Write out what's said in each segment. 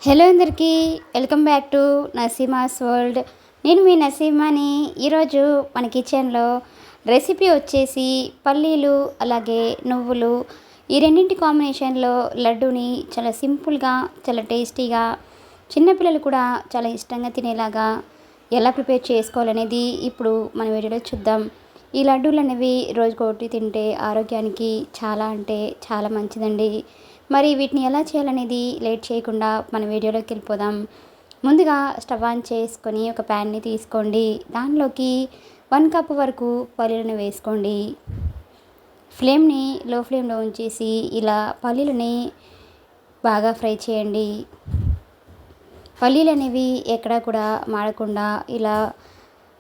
Hello అందరికీ, welcome back to Naseema's world. నేను మీ నసీమాని. ఈరోజు మన కిచెన్లో రెసిపీ వచ్చేసి పల్లీలు అలాగే నువ్వులు ఈ రెండింటి కాంబినేషన్లో లడ్డూని చాలా సింపుల్గా, చాలా టేస్టీగా, చిన్నపిల్లలు కూడా చాలా ఇష్టంగా తినేలాగా ఎలా ప్రిపేర్ చేసుకోవాలనేది ఇప్పుడు మన వీడియోలో చూద్దాం. ఈ లడ్డూలు అనేవి రోజుకొకటి తింటే ఆరోగ్యానికి చాలా అంటే చాలా మంచిదండి. మరి వీటిని ఎలా చేయాలనేది లేట్ చేయకుండా మన వీడియోలోకి వెళ్ళిపోదాం. ముందుగా స్టవ్ ఆన్ చేసుకొని ఒక ప్యాన్ని తీసుకోండి. దానిలోకి 1 కప్ వరకు పల్లీలను వేసుకోండి. ఫ్లేమ్ని లో ఫ్లేమ్లో ఉంచేసి ఇలా పల్లీలని బాగా ఫ్రై చేయండి. పల్లీలు అనేవి ఎక్కడా కూడా మాడకుండా ఇలా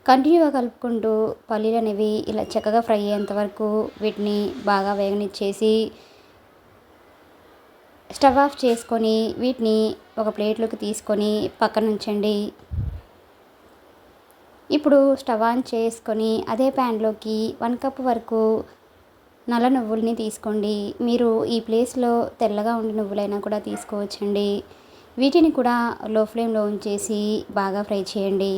కంటిన్యూగా కలుపుకుంటూ పల్లీలు అనేవి ఇలా చక్కగా ఫ్రై అయ్యేంత వరకు వీటిని బాగా వేగనిచ్చేసి స్టవ్ ఆఫ్ చేసుకొని వీటిని ఒక ప్లేట్లోకి తీసుకొని పక్కన ఉంచండి. ఇప్పుడు స్టవ్ ఆన్ చేసుకొని అదే ప్యాన్లోకి 1 కప్ వరకు నల్ల నువ్వుల్ని తీసుకోండి. మీరు ఈ ప్లేస్లో తెల్లగా ఉండే నువ్వులైనా కూడా తీసుకోవచ్చండి. వీటిని కూడా లో ఫ్లేమ్లో ఉంచేసి బాగా ఫ్రై చేయండి.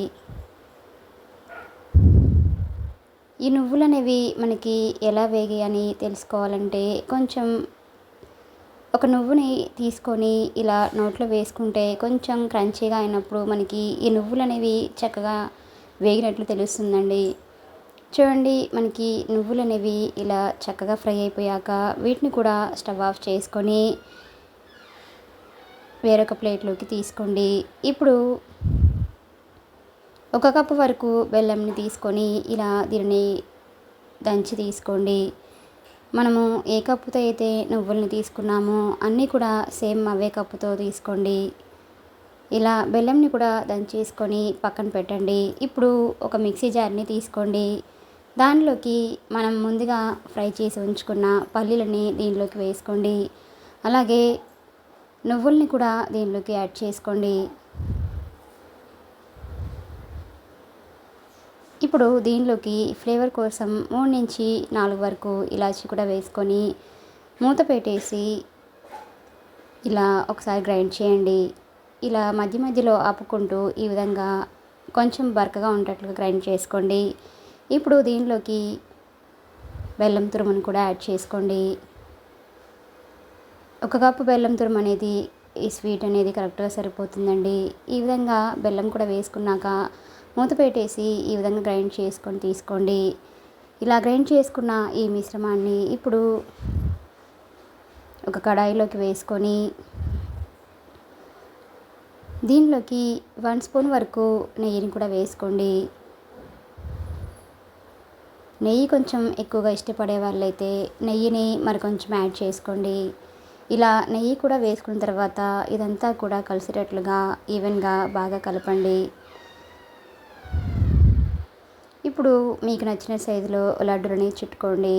ఈ నువ్వులు అనేవి మనకి ఎలా వేగాయని తెలుసుకోవాలంటే కొంచెం ఒక నువ్వుని తీసుకొని ఇలా నోట్లో వేసుకుంటే కొంచెం క్రంచీగా అయినప్పుడు మనకి ఈ నువ్వులు అనేవి చక్కగా వేగినట్లు తెలుస్తుందండి. చూడండి, మనకి నువ్వులు అనేవి ఇలా చక్కగా ఫ్రై అయిపోయాక వీటిని కూడా స్టవ్ ఆఫ్ చేసుకొని వేరొక ప్లేట్లోకి తీసుకోండి. ఇప్పుడు 1 కప్పు వరకు బెల్లంని తీసుకొని ఇలా దీనిని దంచి తీసుకోండి. మనము ఏ కప్పుతో అయితే నువ్వుల్ని తీసుకున్నామో అన్నీ కూడా సేమ్ అవే కప్పుతో తీసుకోండి. ఇలా బెల్లంని కూడా దంచేసుకొని పక్కన పెట్టండి. ఇప్పుడు ఒక మిక్సీ జార్ని తీసుకోండి. దానిలోకి మనం ముందుగా ఫ్రై చేసి ఉంచుకున్న పల్లీలని దీనిలోకి వేసుకోండి. అలాగే నువ్వుల్ని కూడా దీనిలోకి యాడ్ చేసుకోండి. ఇప్పుడు దీనిలోకి ఫ్లేవర్ కోసం 3 నుంచి 4 వరకు ఇలాచీ కూడా వేసుకొని మూత పెట్టేసి ఇలా ఒకసారి గ్రైండ్ చేయండి. ఇలా మధ్య మధ్యలో ఆపుకుంటూ ఈ విధంగా కొంచెం బరకగా ఉండేట్లుగా గ్రైండ్ చేసుకోండి. ఇప్పుడు దీనిలోకి బెల్లం తురుమును కూడా యాడ్ చేసుకోండి. 1 కప్పు బెల్లం తురుము అనేది ఈ స్వీట్ అనేది కరెక్ట్గా సరిపోతుందండి. ఈ విధంగా బెల్లం కూడా వేసుకున్నాక మూత పెట్టేసి ఈ విధంగా గ్రైండ్ చేసుకొని తీసుకోండి. ఇలా గ్రైండ్ చేసుకున్న ఈ మిశ్రమాన్ని ఇప్పుడు ఒక కడాయిలోకి వేసుకొని దీనిలోకి 1 స్పూన్ వరకు నెయ్యిని కూడా వేసుకోండి. నెయ్యి కొంచెం ఎక్కువగా ఇష్టపడే వాళ్ళైతే నెయ్యిని మరి కొంచెం యాడ్ చేసుకోండి. ఇలా నెయ్యి కూడా వేసుకున్న తర్వాత ఇదంతా కూడా కలిసేటట్లుగా ఈవెన్గా బాగా కలపండి. ఇప్పుడు మీకు నచ్చిన సైజులో లడ్డూలని చుట్టుకోండి.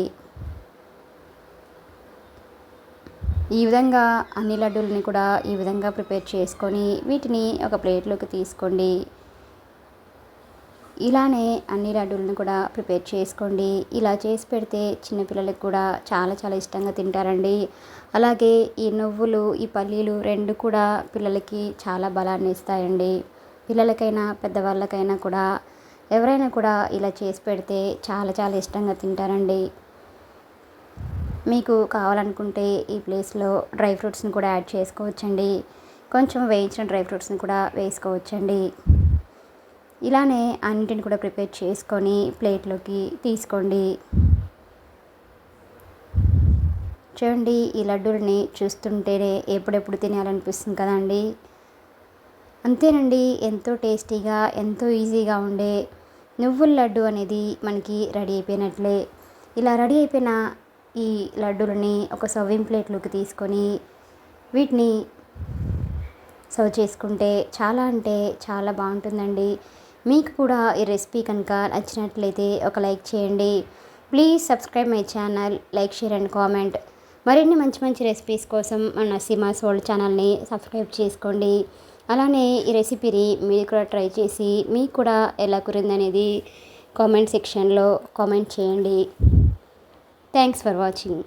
ఈ విధంగా అన్ని లడ్డూలని కూడా ఈ విధంగా ప్రిపేర్ చేసుకొని వీటిని ఒక ప్లేట్లోకి తీసుకోండి. ఇలానే అన్ని లడ్డూలను కూడా ప్రిపేర్ చేసుకోండి. ఇలా చేసి పెడితే చిన్నపిల్లలకు కూడా చాలా చాలా ఇష్టంగా తింటారండి. అలాగే ఈ నువ్వులు, ఈ పల్లీలు రెండు కూడా పిల్లలకి చాలా బలాన్ని ఇస్తాయండి. పిల్లలకైనా పెద్దవాళ్ళకైనా కూడా ఎవరైనా కూడా ఇలా చేసి పెడితే చాలా చాలా ఇష్టంగా తింటారండి. మీకు కావాలనుకుంటే ఈ ప్లేస్లో డ్రై ఫ్రూట్స్ని కూడా యాడ్ చేసుకోవచ్చండి. కొంచెం వేయించిన డ్రై ఫ్రూట్స్ని కూడా వేసుకోవచ్చండి. ఇలానే అన్నింటిని కూడా ప్రిపేర్ చేసుకొని ప్లేట్లోకి తీసుకోండి. చూడండి, ఈ లడ్డూలని చూస్తుంటేనే ఎప్పుడెప్పుడు తినాలనిపిస్తుంది కదండి. అంతేనండి, ఎంతో టేస్టీగా ఎంతో ఈజీగా ఉండే నువ్వుల లడ్డు అనేది మనకి రెడీ అయిపోయినట్లే. ఇలా రెడీ అయిపోయిన ఈ లడ్డూలని ఒక సర్వింగ్ ప్లేట్లోకి తీసుకొని వీటిని సర్వ్ చేసుకుంటే చాలా అంటే చాలా బాగుంటుందండి. మీకు కూడా ఈ రెసిపీ కనుక నచ్చినట్లయితే ఒక లైక్ చేయండి. Please subscribe my channel, like, share and comment. మరిన్ని మంచి మంచి రెసిపీస్ కోసం మన నసీమాస్ వరల్డ్ ఛానల్ని సబ్స్క్రైబ్ చేసుకోండి. అలానే ఈ రెసిపీని మీరు కూడా ట్రై చేసి మీకు కూడా ఎలా కురిందనేది కామెంట్ సెక్షన్లో కామెంట్ చేయండి. Thanks for watching.